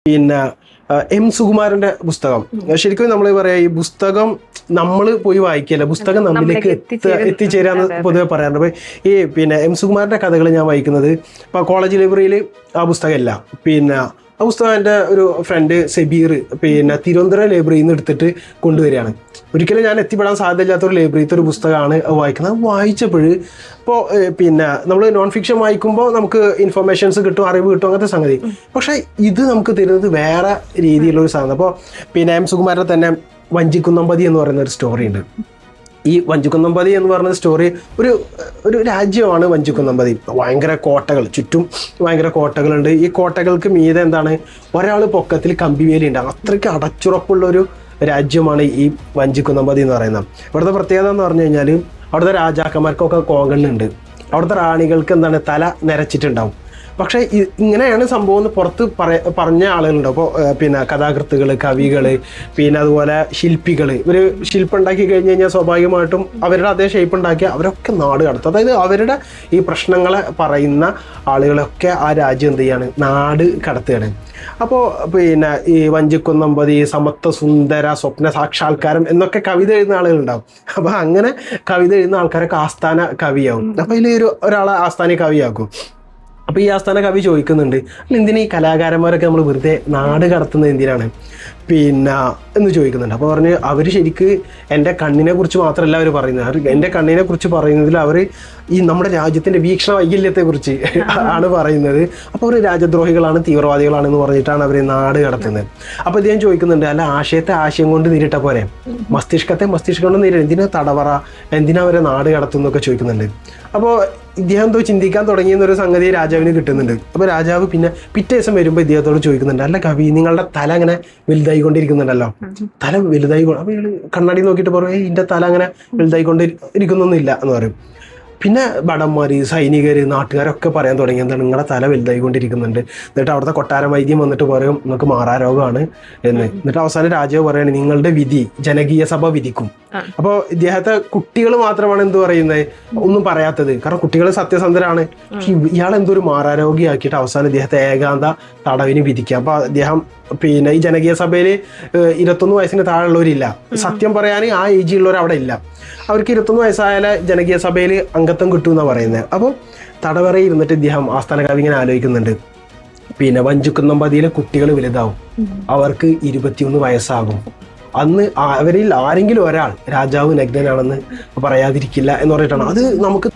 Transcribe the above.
പിന്നെ എം സുകുമാരന്റെ പുസ്തകം ശരിക്കും നമ്മൾ പറയാ ഈ പുസ്തകം നമ്മൾ പോയി വായിക്കല്ല, പുസ്തകം നമ്മിലേക്ക് എത്തിച്ചേരാന്ന് പൊതുവെ പറയാറുണ്ട്. അപ്പൊ ഈ പിന്നെ എം സുകുമാരന്റെ കഥകൾ ഞാൻ വായിക്കുന്നത് ഇപ്പൊ കോളേജ് ലൈബ്രറിയിൽ ആ പുസ്തകമല്ല, പിന്നെ ആ പുസ്തകം എൻ്റെ ഒരു ഫ്രണ്ട് സെബീർ പിന്നെ തിരുവനന്തപുരം ലൈബ്രറിയിൽ നിന്ന് എടുത്തിട്ട് കൊണ്ടുവരികയാണ്. ഒരിക്കലും ഞാൻ എത്തിപ്പെടാൻ സാധ്യതയില്ലാത്തൊരു ലൈബ്രറിയിലത്തെ ഒരു പുസ്തകമാണ് വായിക്കുന്നത്. അത് വായിച്ചപ്പോൾ ഇപ്പോൾ പിന്നെ നമ്മൾ നോൺ ഫിക്ഷൻ വായിക്കുമ്പോൾ നമുക്ക് ഇൻഫർമേഷൻസ് കിട്ടും, അറിവ് കിട്ടും, അങ്ങനത്തെ സംഗതി. പക്ഷേ ഇത് നമുക്ക് തരുന്നത് വേറെ രീതിയിലുള്ളൊരു സാധനം. അപ്പോൾ പിന്നെ എം സുകുമാരൻ്റെ തന്നെ വഞ്ചിക്കുന്നമ്പതി എന്ന് പറയുന്ന ഒരു സ്റ്റോറി ഉണ്ട്. ഈ വഞ്ചിക്കുന്നമ്പതി എന്ന് പറയുന്ന സ്റ്റോറി ഒരു രാജ്യമാണ് വഞ്ചിക്കുന്നമ്പതി. ഭയങ്കര കോട്ടകൾ, ചുറ്റും ഭയങ്കര കോട്ടകളുണ്ട്. ഈ കോട്ടകൾക്ക് മീതെ എന്താണ് ഒരാൾ പൊക്കത്തിൽ കമ്പിവേലി ഉണ്ടാകും. അത്രയ്ക്ക് അടച്ചുറപ്പുള്ളൊരു രാജ്യമാണ് ഈ വഞ്ചിക്കുന്നമ്പതി എന്ന് പറയുന്നത്. ഇവിടുത്തെ പ്രത്യേകത എന്ന് പറഞ്ഞു കഴിഞ്ഞാൽ അവിടുത്തെ രാജാക്കന്മാർക്കൊക്കെ കോങ്കണ്ണുണ്ട്. അവിടുത്തെ റാണികൾക്ക് എന്താണ് തല നിരച്ചിട്ടുണ്ടാവും. പക്ഷേ ഇങ്ങനെയാണ് സംഭവം എന്ന് പുറത്ത് പറഞ്ഞ ആളുകളുണ്ട്. അപ്പോൾ പിന്നെ കഥാകൃത്തുകൾ, കവികൾ, പിന്നെ അതുപോലെ ശില്പികൾ, ഇവർ ശില്പം ഉണ്ടാക്കി കഴിഞ്ഞ് കഴിഞ്ഞാൽ സ്വാഭാവികമായിട്ടും അവരുടെ അതേ ഷേപ്പ് ഉണ്ടാക്കിയ അവരൊക്കെ നാട് കടത്തും. അതായത് അവരുടെ ഈ പ്രശ്നങ്ങളെ പറയുന്ന ആളുകളൊക്കെ ആ രാജ്യം എന്ത് ചെയ്യാണ്, നാട് കടത്തുകയാണ്. അപ്പോൾ പിന്നെ ഈ വഞ്ചിക്കുന്നമ്പതി, സമത്വ സുന്ദര, സ്വപ്ന സാക്ഷാത്കാരം എന്നൊക്കെ കവിത എഴുതുന്ന ആളുകളുണ്ടാവും. അപ്പോൾ അങ്ങനെ കവിത എഴുതുന്ന ആൾക്കാരൊക്കെ ആസ്ഥാന കവിയാവും. അപ്പോൾ ഇതിൽ ഒരാളെ ആസ്ഥാന കവിയാക്കും. അപ്പോൾ ഈ ആസ്ഥാന കവി ചോദിക്കുന്നുണ്ട്, അല്ല എന്തിനാ ഈ കലാകാരന്മാരൊക്കെ നമ്മൾ വെറുതെ നാട് കടത്തുന്നത് എന്തിനാണ് പിന്നെ എന്ന് ചോദിക്കുന്നുണ്ട്. അപ്പോൾ പറഞ്ഞ് അവർ ശരിക്ക് എൻ്റെ കണ്ണിനെ കുറിച്ച് മാത്രമല്ല അവർ പറയുന്നത്, എൻ്റെ കണ്ണിനെ കുറിച്ച് പറയുന്നതിൽ അവർ ഈ നമ്മുടെ രാജ്യത്തിൻ്റെ വീക്ഷണ വൈകല്യത്തെക്കുറിച്ച് ആണ് പറയുന്നത്. അപ്പോൾ അവർ രാജ്യദ്രോഹികളാണ്, തീവ്രവാദികളാണെന്ന് പറഞ്ഞിട്ടാണ് അവർ നാട് കടത്തുന്നത്. അപ്പോൾ ഇദ്ദേഹം ചോദിക്കുന്നുണ്ട്, അല്ല ആശയത്തെ ആശയം കൊണ്ട് നേരിട്ട പോരെ, മസ്തിഷ്കത്തെ മസ്തിഷ്കം കൊണ്ട് നേരിട്ട് എന്തിനാ തടവറ, എന്തിനാ അവരെ നാട് കടത്തുന്നൊക്കെ ചോദിക്കുന്നുണ്ട്. അപ്പോൾ ഇദ്ദേഹം എന്തോ ചിന്തിക്കാൻ തുടങ്ങിയെന്നൊരു സംഗതി രാജാവിന് കിട്ടുന്നുണ്ട്. അപ്പോൾ രാജാവ് പിന്നെ പിറ്റേ ദിവസം വരുമ്പോൾ ഇദ്ദേഹത്തോട് ചോദിക്കുന്നുണ്ട്, അല്ല കവി നിങ്ങളുടെ തല അങ്ങനെ വലുതായിക്കൊണ്ടിരിക്കുന്നുണ്ടല്ലോ, തല വലുതായി. അപ്പോൾ ഇയാൾ കണ്ണാടി നോക്കിയിട്ട് പറയും, ഇതിൻ്റെ തല അങ്ങനെ വലുതായിക്കൊണ്ടിരിക്കുന്നൊന്നുമില്ല എന്ന് പറയും. പിന്നെ ഭടന്മാർ, സൈനികർ, നാട്ടുകാരൊക്കെ പറയാൻ തുടങ്ങി, എന്താണ് നിങ്ങളുടെ തല വലുതായിക്കൊണ്ടിരിക്കുന്നുണ്ട്. എന്നിട്ട് അവിടുത്തെ കൊട്ടാര വൈദ്യം വന്നിട്ട് പറയും നിങ്ങൾക്ക് മാറാരോഗമാണ് എന്ന്. എന്നിട്ട് അവസാനം രാജാവ് പറയാണ് നിങ്ങളുടെ വിധി ജനകീയ സഭ വിധിക്കും. അപ്പോൾ ഇദ്ദേഹത്തെ കുട്ടികൾ മാത്രമാണ് എന്ത് പറയുന്നത്, ഒന്നും പറയാത്തത്. കാരണം കുട്ടികൾ സത്യസന്ധരാണ്. ഇയാൾ എന്തൊരു മാറാരോഗിയാക്കിയിട്ട് അവസാനം ഇദ്ദേഹത്തെ ഏകാന്ത തടവിന് വിധിക്കുക. അപ്പോൾ അദ്ദേഹം പിന്നെ ഈ ജനകീയ സഭയിൽ 21 വയസ്സിന് താഴെയുള്ളവരില്ല, സത്യം പറയാൻ ആ ഏജിലുള്ളവർ അവിടെ ഇല്ല. അവർക്ക് 21 വയസ്സായാലേ ജനകീയ സഭയിൽ അംഗത്വം കിട്ടുമെന്നാണ് പറയുന്നത്. അപ്പോൾ തടവറയിൽ ഇരുന്നിട്ട് ഇദ്ദേഹം ആസ്ഥാന കവി ഇങ്ങനെ ആലോചിക്കുന്നുണ്ട്, പിന്നെ വഞ്ചിക്കുന്നമ്പതിയിലെ കുട്ടികൾ വലുതാവും, അവർക്ക് 21 വയസ്സാകും. അന്ന് അവരിൽ ആരെങ്കിലും ഒരാൾ രാജാവ് നഗ്നനാണെന്ന് പറയാതിരിക്കില്ല എന്ന് പറഞ്ഞിട്ടാണ്. അത് നമുക്ക്